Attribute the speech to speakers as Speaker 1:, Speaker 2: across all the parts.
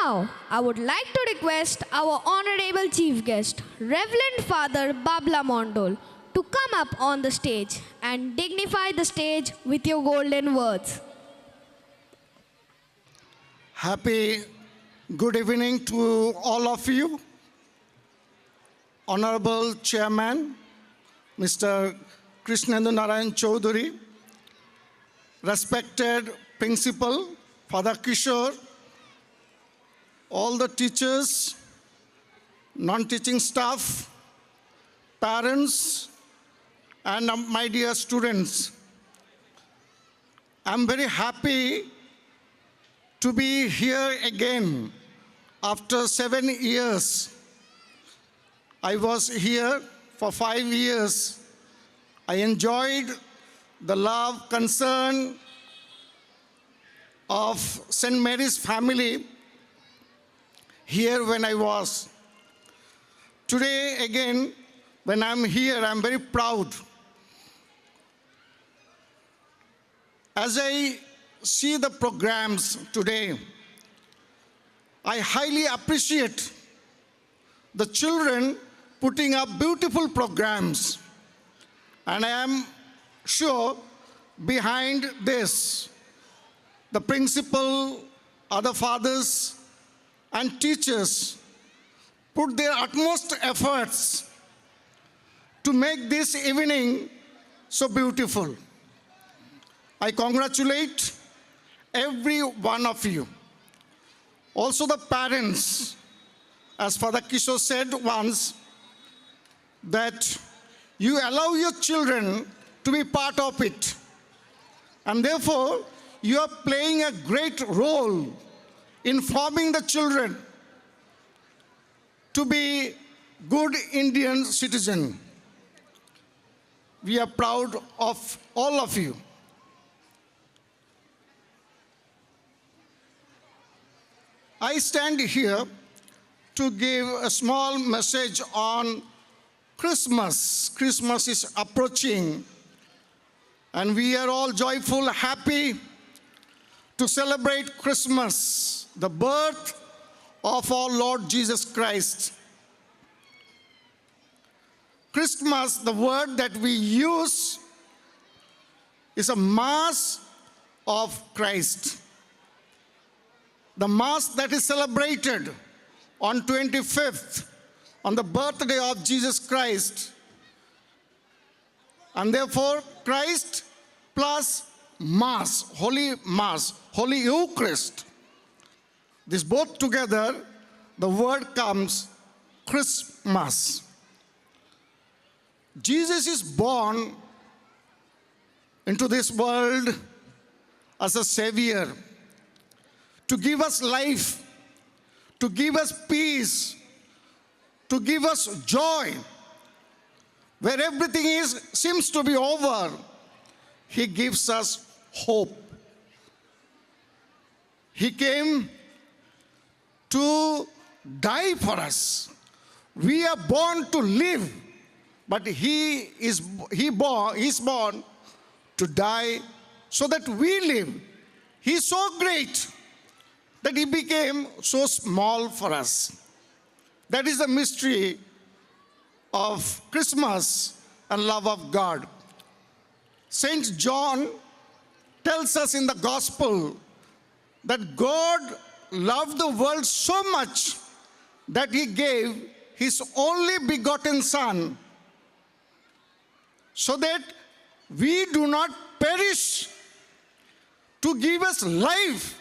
Speaker 1: Now, I would like to request our Honorable Chief Guest, Reverend Father Babla Mondol, to come up on the stage and dignify the stage with your golden words.
Speaker 2: Happy good evening to all of you. Honorable Chairman, Mr. Krishnendu Narayan Chaudhary, respected Principal, Father Kishore, all the teachers, non-teaching staff, parents, and my dear students. I'm very happy to be here again after 7 years. I was here for 5 years. I enjoyed the love, concern of St. Mary's family here when I was. Today again, when I'm here, I'm very proud. As I see the programs today, I highly appreciate the children putting up beautiful programs. And I am sure behind this, the principal, other fathers, and teachers put their utmost efforts to make this evening so beautiful. I congratulate every one of you. Also the parents, as Father Kishore said once, that you allow your children to be part of it. And therefore, you are playing a great role in forming the children to be good Indian citizens. We are proud of all of you. I stand here to give a small message on Christmas. Christmas is approaching, and we are all joyful, happy to celebrate Christmas, the birth of our Lord Jesus Christ. Christmas, the word that we use, is a Mass of Christ. The Mass that is celebrated on 25th, on the birthday of Jesus Christ. And therefore, Christ plus Mass, Holy Eucharist. This both together, the word comes Christmas. Jesus is born into this world as a Savior, to give us life, to give us peace, to give us joy. Where everything seems to be over, He gives us hope. He came to die for us. We are born to live, but He is born to die so that we live. He is so great that He became so small for us. That is the mystery of Christmas and love of God. Saint John tells us in the Gospel that God loved the world so much that He gave His only begotten Son, so that we do not perish, to give us life.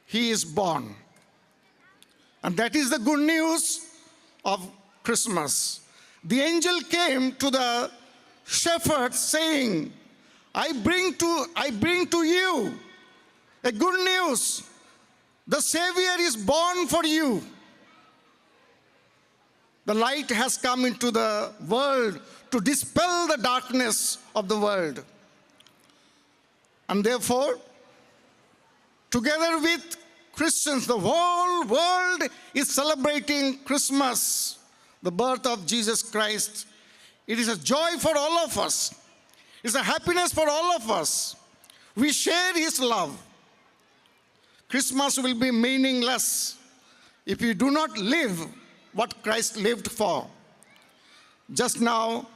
Speaker 2: He is born. And that is the good news of Christmas. The angel came to the shepherds saying, I bring to you a good news. The Savior is born for you. The light has come into the world to dispel the darkness of the world. And therefore, together with Christians, the whole world is celebrating Christmas, the birth of Jesus Christ. It is a joy for all of us. It's a happiness for all of us. We share His love. Christmas will be meaningless if you do not live what Christ lived for. Just now,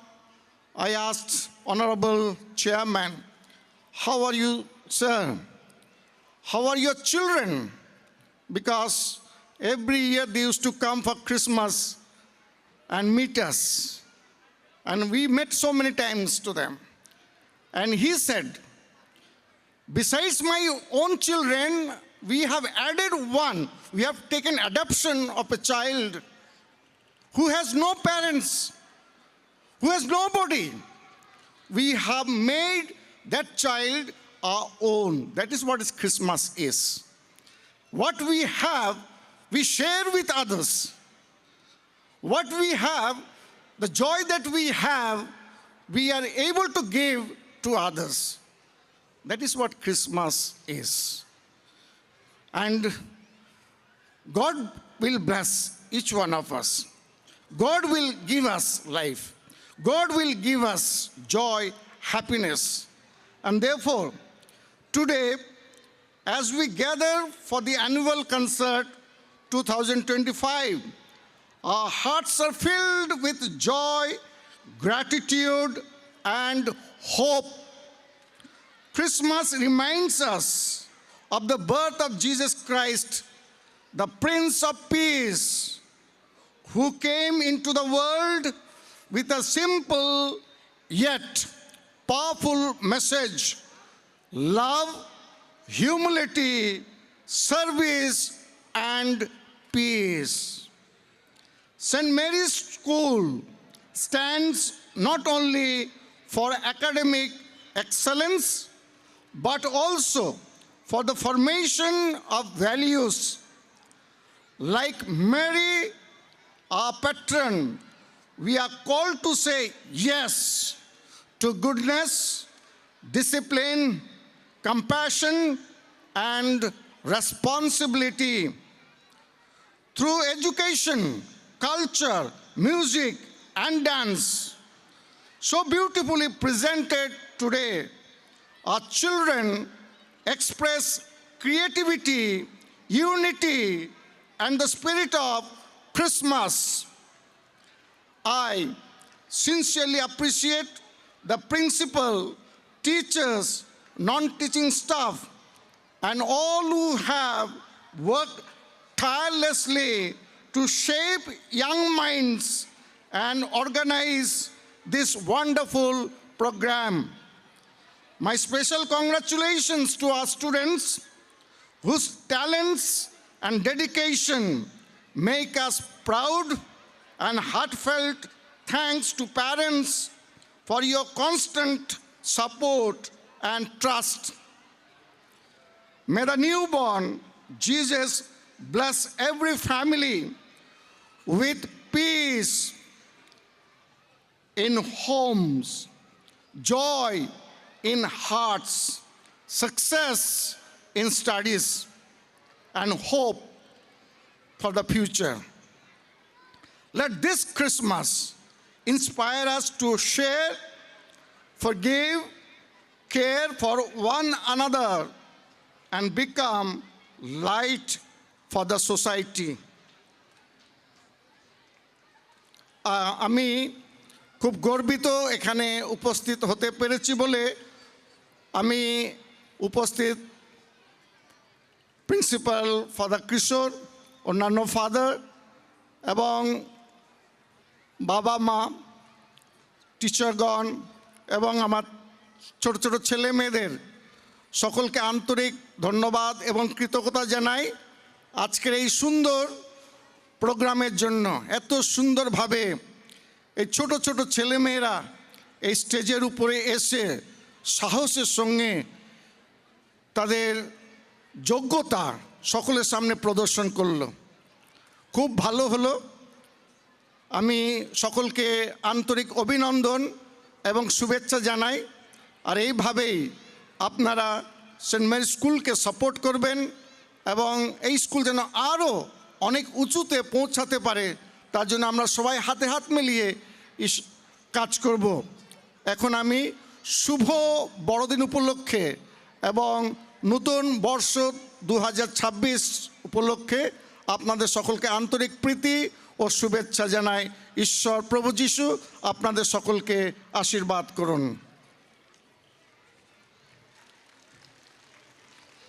Speaker 2: I asked Honorable Chairman, how are you, sir? How are your children? Because every year they used to come for Christmas and meet us. And we met so many times to them. And he said, besides my own children, we have added one. We have taken adoption of a child who has no parents, who has nobody. We have made that child our own. That is what Christmas is. What we have, we share with others. What we have, the joy that we have, we are able to give to others. That is what Christmas is. And God will bless each one of us. God will give us life. God will give us joy, happiness. And therefore, today, as we gather for the annual concert 2025, our hearts are filled with joy, gratitude, and hope. Christmas reminds us of the birth of Jesus Christ, the Prince of Peace, who came into the world with a simple yet powerful message: love, humility, service, and peace. St. Mary's School stands not only for academic excellence, but also for the formation of values. Like Mary, our patron, we are called to say yes to goodness, discipline, compassion, and responsibility. Through education, culture, music, and dance, so beautifully presented today, our children express creativity, unity, and the spirit of Christmas. I sincerely appreciate the principal, teachers, non-teaching staff, and all who have worked tirelessly to shape young minds and organize this wonderful program. My special congratulations to our students whose talents and dedication make us proud, and heartfelt thanks to parents for your constant support and trust. May the newborn Jesus bless every family with peace in homes, joy in hearts, success in studies, and hope for the future. Let this Christmas inspire us to share, forgive, care for one another, and become light for the society. আমি খুব গর্বিত এখানে উপস্থিত হতে পেরেছি বলে। আমি উপস্থিত প্রিন্সিপাল ফাদার কিশোর, অন্যান্য ফাদার এবং বাবা মা, টিচারগণ এবং আমার ছোট ছোট ছেলে মেয়েদের সকলকে আন্তরিক ধন্যবাদ এবং কৃতজ্ঞতা জানাই আজকের এই সুন্দর প্রোগ্রামের জন্য। এত সুন্দরভাবে এই ছোট ছোট ছেলেমেয়েরা এই স্টেজের উপরে এসে সাহসের সঙ্গে তাদের যোগ্যতা সকলের সামনে প্রদর্শন করলো। খুব ভালো হলো। আমি সকলকে আন্তরিক অভিনন্দন এবং শুভেচ্ছা জানাই। আর এইভাবেই আপনারা সেন্ট মেরি স্কুলকে সাপোর্ট করবেন এবং এই স্কুল যেন আরও অনেক উঁচুতে পৌঁছাতে পারে, তার জন্য আমরা সবাই হাতে হাত মিলিয়ে কাজ করব। এখন আমি শুভ বড়দিন উপলক্ষে এবং নতুন বর্ষ 2026 উপলক্ষে আপনাদের সকলকে আন্তরিক প্রীতি ও শুভেচ্ছা জানাই। ঈশ্বর প্রভু যিশু আপনাদের সকলকে আশীর্বাদ করুন।